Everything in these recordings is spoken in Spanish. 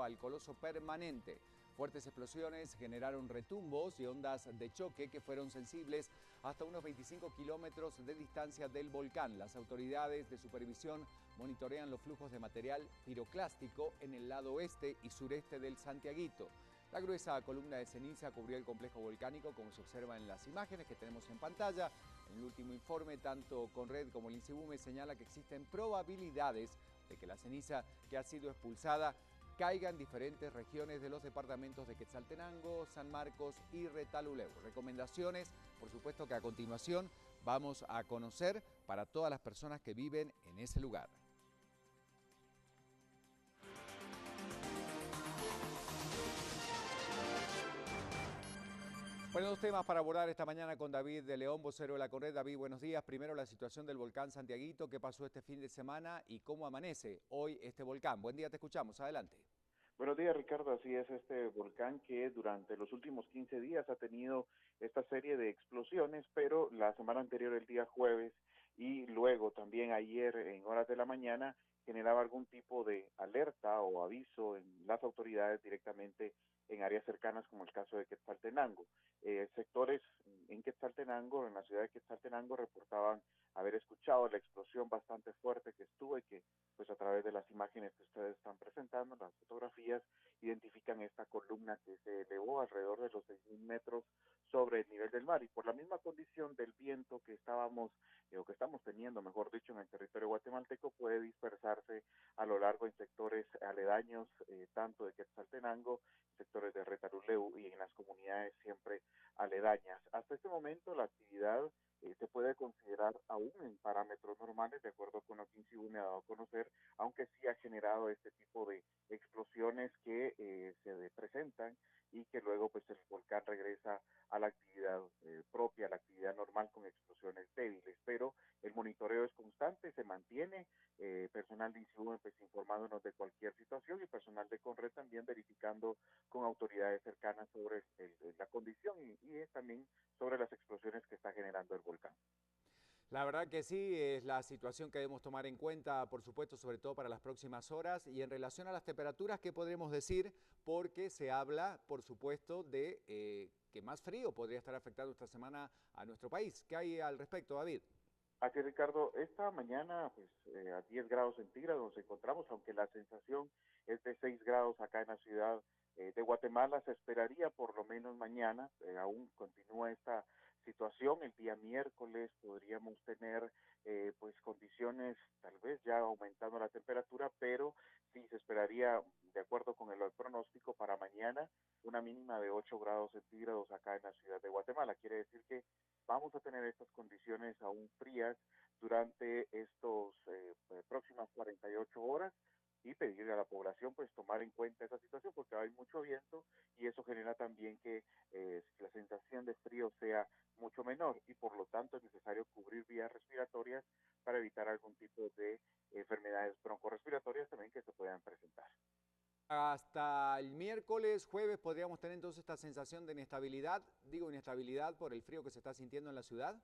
al coloso permanente. Fuertes explosiones generaron retumbos y ondas de choque que fueron sensibles hasta unos 25 kilómetros de distancia del volcán. Las autoridades de supervisión monitorean los flujos de material piroclástico en el lado oeste y sureste del Santiaguito. La gruesa columna de ceniza cubrió el complejo volcánico, como se observa en las imágenes que tenemos en pantalla. En el último informe, tanto Conred como el INSIBUME señala que existen probabilidades de que la ceniza que ha sido expulsada caiga en diferentes regiones de los departamentos de Quetzaltenango, San Marcos y Retalhuleu. Recomendaciones, por supuesto, que a continuación vamos a conocer para todas las personas que viven en ese lugar. Bueno, dos temas para abordar esta mañana con David de León, vocero de la Conred. David, buenos días. Primero, la situación del volcán Santiaguito, qué pasó este fin de semana y cómo amanece hoy este volcán. Buen día, te escuchamos. Adelante. Buenos días, Ricardo. Así es, este volcán que durante los últimos 15 días ha tenido esta serie de explosiones, pero la semana anterior, el día jueves, y luego también ayer en horas de la mañana, generaba algún tipo de alerta o aviso en las autoridades directamente en áreas cercanas, como el caso de Quetzaltenango. Sectores en Quetzaltenango, en la ciudad de Quetzaltenango, reportaban haber escuchado la explosión bastante fuerte que estuvo y que, pues a través de las imágenes que ustedes están presentando, las fotografías, identifican esta columna que se elevó alrededor de los 6.000 metros sobre el nivel del mar, y por la misma condición del viento que estábamos, o que estamos teniendo, mejor dicho, en el territorio guatemalteco, puede dispersarse a lo largo en sectores aledaños, tanto de Quetzaltenango, sectores de Retalhuleu y en las comunidades siempre aledañas. Hasta este momento la actividad se puede considerar aún en parámetros normales, de acuerdo con lo que INSIBUME ha dado a conocer, aunque sí ha generado este tipo de explosiones que se presentan y que luego pues el volcán regresa a la actividad propia, a la actividad normal con explosiones débiles, pero el monitoreo es constante, se mantiene, personal de INSIBUME pues informándonos de cualquier situación y personal de Conred también verificando con autoridades cercanas sobre la condición y también sobre las explosiones que está generando el volcán. La verdad que sí, es la situación que debemos tomar en cuenta, por supuesto, sobre todo para las próximas horas. Y en relación a las temperaturas, ¿qué podremos decir? Porque se habla, por supuesto, de que más frío podría estar afectando esta semana a nuestro país. ¿Qué hay al respecto, David? Aquí, Ricardo, esta mañana pues a 10 grados centígrados nos encontramos, aunque la sensación es de 6 grados acá en la ciudad de Guatemala. Se esperaría por lo menos mañana, aún continúa esta situación. El día miércoles podríamos tener pues condiciones, tal vez ya aumentando la temperatura, pero sí se esperaría, de acuerdo con el pronóstico, para mañana una mínima de 8 grados centígrados acá en la ciudad de Guatemala. Quiere decir que vamos a tener estas condiciones aún frías durante estos próximas 48 horas, y pedirle a la población pues tomar en cuenta esa situación porque hay mucho viento y eso genera también que la sensación de frío sea mucho menor y por lo tanto es necesario cubrir vías respiratorias para evitar algún tipo de enfermedades broncorrespiratorias también que se puedan presentar. Hasta el miércoles, jueves, podríamos tener entonces esta sensación de inestabilidad. Digo inestabilidad por el frío que se está sintiendo en la ciudad.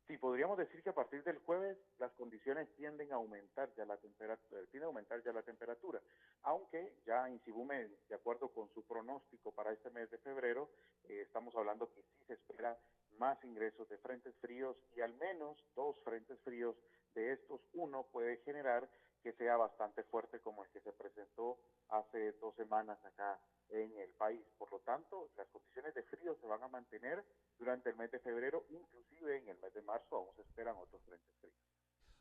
Sí, podríamos decir que a partir del jueves las condiciones tienden a aumentar ya la temperatura, aunque ya INSIBUME, de acuerdo con su pronóstico para este mes de febrero, estamos hablando que sí se espera más ingresos de frentes fríos y al menos 2 frentes fríos de estos, uno puede generar que sea bastante fuerte como el que se presentó hace 2 semanas acá en el país. Por lo tanto, las condiciones de frío se van a mantener durante el mes de febrero, inclusive en el mes de marzo aún se esperan otros frentes fríos.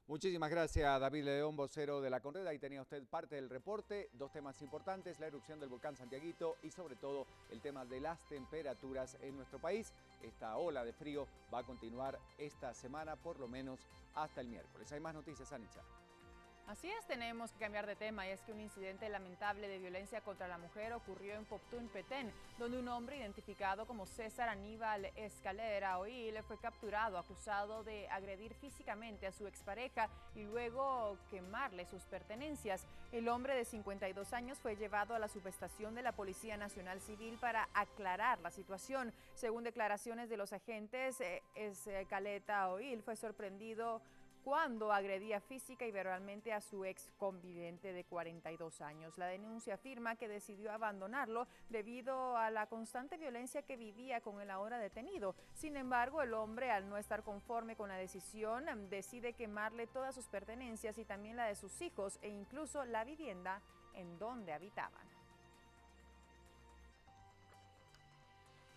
Muchísimas gracias, David León, vocero de la Conred. Ahí tenía usted parte del reporte. Dos temas importantes, la erupción del volcán Santiaguito y sobre todo el tema de las temperaturas en nuestro país. Esta ola de frío va a continuar esta semana, por lo menos hasta el miércoles. Hay más noticias, Anitza. Así es, tenemos que cambiar de tema y es que un incidente lamentable de violencia contra la mujer ocurrió en Poptún, Petén, donde un hombre identificado como César Aníbal Escalera Oil fue capturado acusado de agredir físicamente a su expareja y luego quemarle sus pertenencias. El hombre de 52 años fue llevado a la subestación de la Policía Nacional Civil para aclarar la situación. Según declaraciones de los agentes, Escaleta Oil fue sorprendido cuando agredía física y verbalmente a su ex conviviente de 42 años. La denuncia afirma que decidió abandonarlo debido a la constante violencia que vivía con el ahora detenido. Sin embargo, el hombre, al no estar conforme con la decisión, decide quemarle todas sus pertenencias y también la de sus hijos e incluso la vivienda en donde habitaban.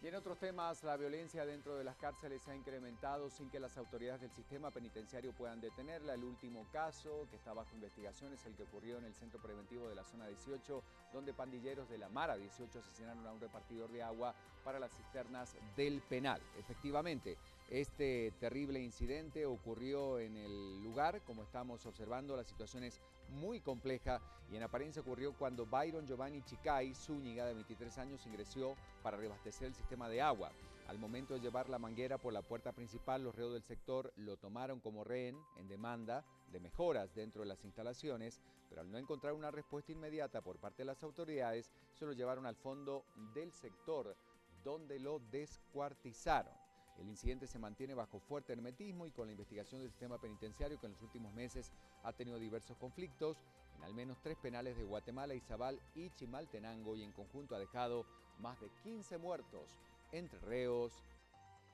Y en otros temas, la violencia dentro de las cárceles se ha incrementado sin que las autoridades del sistema penitenciario puedan detenerla. El último caso que está bajo investigación es el que ocurrió en el centro preventivo de la zona 18, donde pandilleros de la Mara 18 asesinaron a un repartidor de agua para las cisternas del penal. Efectivamente, este terrible incidente ocurrió en el lugar. Como estamos observando, la situación es muy compleja y en apariencia ocurrió cuando Byron Giovanni Chicay Zúñiga, de 23 años, ingresó para reabastecer el sistema de agua. Al momento de llevar la manguera por la puerta principal, los reos del sector lo tomaron como rehén en demanda de mejoras dentro de las instalaciones, pero al no encontrar una respuesta inmediata por parte de las autoridades, se lo llevaron al fondo del sector, donde lo descuartizaron. El incidente se mantiene bajo fuerte hermetismo y con la investigación del sistema penitenciario, que en los últimos meses ha tenido diversos conflictos en al menos 3 penales de Guatemala, Izabal y Chimaltenango, y en conjunto ha dejado más de 15 muertos entre reos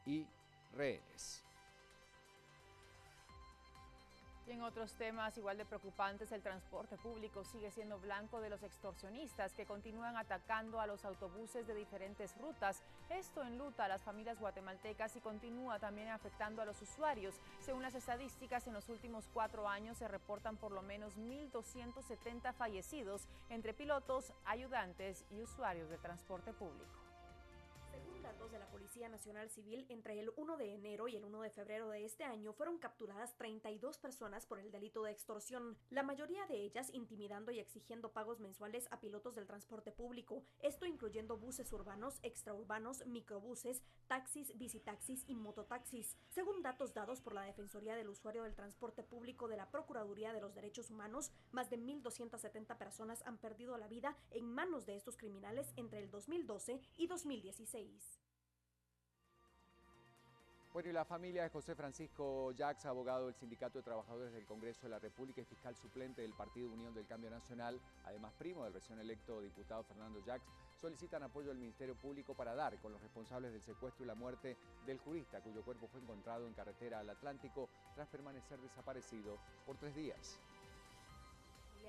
y rehenes. Y en otros temas igual de preocupantes, el transporte público sigue siendo blanco de los extorsionistas que continúan atacando a los autobuses de diferentes rutas. Esto enluta a las familias guatemaltecas y continúa también afectando a los usuarios. Según las estadísticas, en los últimos 4 años se reportan por lo menos 1.270 fallecidos entre pilotos, ayudantes y usuarios de transporte público. Según datos de la Policía Nacional Civil, entre el 1 de enero y el 1 de febrero de este año fueron capturadas 32 personas por el delito de extorsión, la mayoría de ellas intimidando y exigiendo pagos mensuales a pilotos del transporte público, esto incluyendo buses urbanos, extraurbanos, microbuses, taxis, bicitaxis y mototaxis. Según datos dados por la Defensoría del Usuario del Transporte Público de la Procuraduría de los Derechos Humanos, más de 1.270 personas han perdido la vida en manos de estos criminales entre el 2012 y 2016. Bueno, y la familia de José Francisco Jax, abogado del Sindicato de Trabajadores del Congreso de la República y fiscal suplente del Partido Unión del Cambio Nacional, además primo del recién electo diputado Fernando Jax, solicitan apoyo del Ministerio Público para dar con los responsables del secuestro y la muerte del jurista, cuyo cuerpo fue encontrado en carretera al Atlántico tras permanecer desaparecido por 3 días.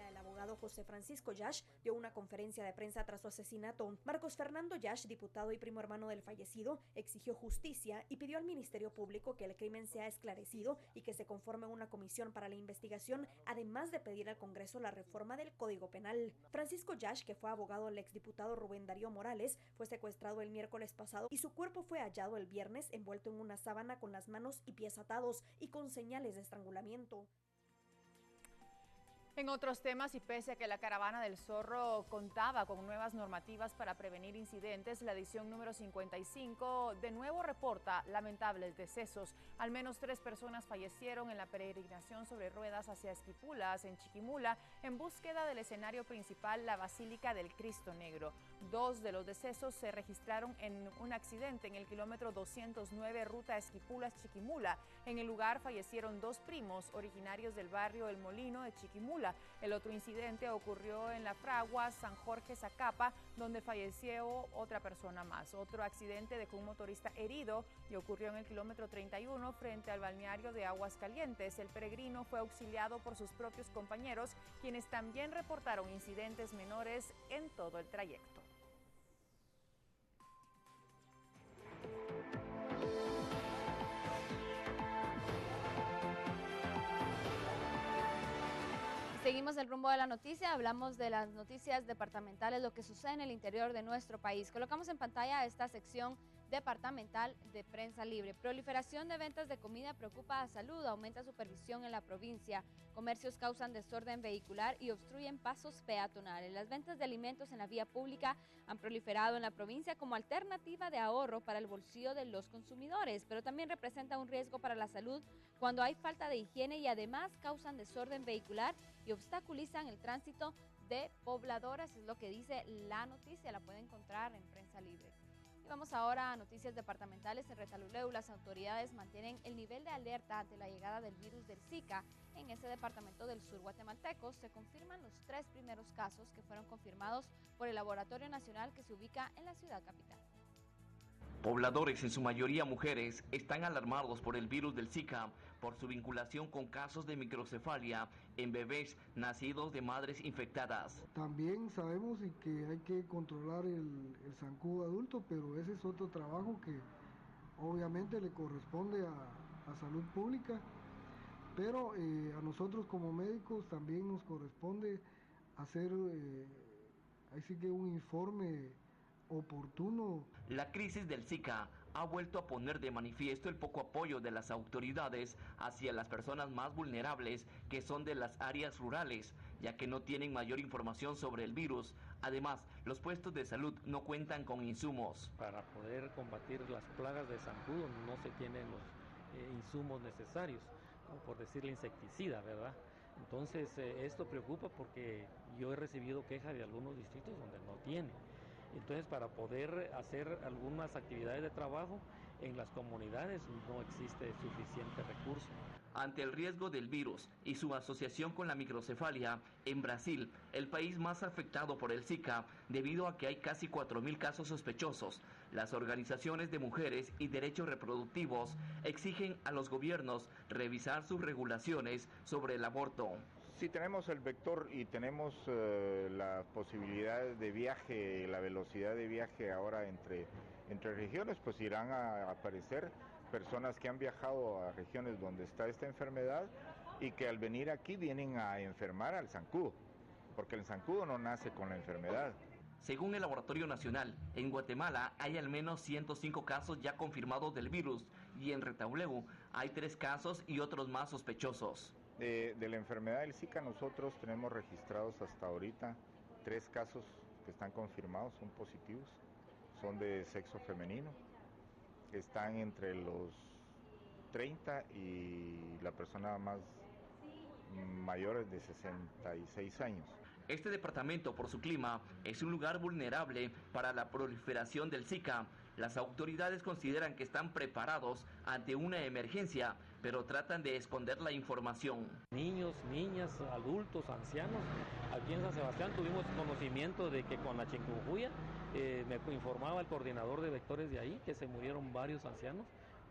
El abogado José Francisco Yash dio una conferencia de prensa tras su asesinato. Marcos Fernando Yash, diputado y primo hermano del fallecido, exigió justicia y pidió al Ministerio Público que el crimen sea esclarecido y que se conforme una comisión para la investigación, además de pedir al Congreso la reforma del Código Penal. Francisco Yash, que fue abogado del exdiputado Rubén Darío Morales, fue secuestrado el miércoles pasado y su cuerpo fue hallado el viernes envuelto en una sábana con las manos y pies atados y con señales de estrangulamiento. En otros temas, y pese a que la Caravana del Zorro contaba con nuevas normativas para prevenir incidentes, la edición número 55 de nuevo reporta lamentables decesos. Al menos 3 personas fallecieron en la peregrinación sobre ruedas hacia Esquipulas, en Chiquimula, en búsqueda del escenario principal, la Basílica del Cristo Negro. 2 de los decesos se registraron en un accidente en el kilómetro 209, ruta Esquipulas-Chiquimula. En el lugar fallecieron 2 primos originarios del barrio El Molino de Chiquimula. El otro incidente ocurrió en la fragua San Jorge Zacapa, donde falleció otra persona más. Otro accidente dejó un motorista herido y ocurrió en el kilómetro 31 frente al balneario de Aguascalientes. El peregrino fue auxiliado por sus propios compañeros, quienes también reportaron incidentes menores en todo el trayecto. Seguimos el rumbo de la noticia, hablamos de las noticias departamentales, lo que sucede en el interior de nuestro país. Colocamos en pantalla esta sección departamental de Prensa Libre. Proliferación de ventas de comida preocupa a salud, aumenta supervisión en la provincia. Comercios causan desorden vehicular y obstruyen pasos peatonales. Las ventas de alimentos en la vía pública han proliferado en la provincia como alternativa de ahorro para el bolsillo de los consumidores, pero también representa un riesgo para la salud cuando hay falta de higiene y además causan desorden vehicular y obstaculizan el tránsito de pobladoras, es lo que dice la noticia, la puede encontrar en Prensa Libre. Y vamos ahora a noticias departamentales. En Retaluleu, las autoridades mantienen el nivel de alerta ante la llegada del virus del Zika. En ese departamento del sur guatemalteco se confirman los 3 primeros casos que fueron confirmados por el Laboratorio Nacional que se ubica en la ciudad capital. Pobladores, en su mayoría mujeres, están alarmados por el virus del Zika por su vinculación con casos de microcefalia en bebés nacidos de madres infectadas. También sabemos y que hay que controlar el zancudo adulto, pero ese es otro trabajo que obviamente le corresponde a salud pública, pero a nosotros como médicos también nos corresponde hacer así que un informe oportuno. La crisis del Zika ha vuelto a poner de manifiesto el poco apoyo de las autoridades hacia las personas más vulnerables que son de las áreas rurales, ya que no tienen mayor información sobre el virus. Además, los puestos de salud no cuentan con insumos. Para poder combatir las plagas de zancudo no se tienen los insumos necesarios, como por decirle insecticida, ¿verdad? Entonces esto preocupa porque yo he recibido quejas de algunos distritos donde no tiene. Entonces, para poder hacer algunas actividades de trabajo en las comunidades no existe suficiente recurso. Ante el riesgo del virus y su asociación con la microcefalia, en Brasil, el país más afectado por el Zika, debido a que hay casi 4.000 casos sospechosos, las organizaciones de mujeres y derechos reproductivos exigen a los gobiernos revisar sus regulaciones sobre el aborto. Si tenemos el vector y tenemos la posibilidad de viaje, la velocidad de viaje ahora entre regiones, pues irán a aparecer personas que han viajado a regiones donde está esta enfermedad y que al venir aquí vienen a enfermar al zancudo, porque el zancudo no nace con la enfermedad. Según el Laboratorio Nacional, en Guatemala hay al menos 105 casos ya confirmados del virus y en Retaluleu hay 3 casos y otros más sospechosos. De la enfermedad del Zika nosotros tenemos registrados hasta ahorita 3 casos que están confirmados, son positivos, son de sexo femenino, están entre los 30 y la persona más mayor es de 66 años. Este departamento, por su clima, es un lugar vulnerable para la proliferación del Zika. Las autoridades consideran que están preparados ante una emergencia, pero tratan de esconder la información. Niños, niñas, adultos, ancianos. Aquí en San Sebastián tuvimos conocimiento de que con la chikungunya, me informaba el coordinador de vectores de ahí, que se murieron varios ancianos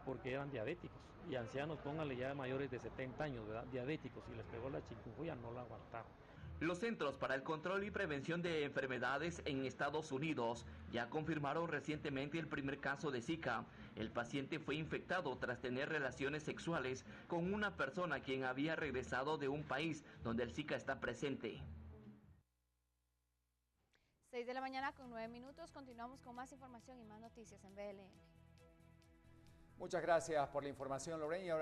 porque eran diabéticos. Y ancianos, pónganle ya mayores de 70 años, ¿verdad? Diabéticos, y les pegó la chikungunya, no la aguantaron. Los Centros para el Control y Prevención de Enfermedades en Estados Unidos ya confirmaron recientemente el primer caso de Zika. El paciente fue infectado tras tener relaciones sexuales con una persona quien había regresado de un país donde el Zika está presente. 6 de la mañana con 9 minutos. Continuamos con más información y más noticias en BLN. Muchas gracias por la información, Lorena.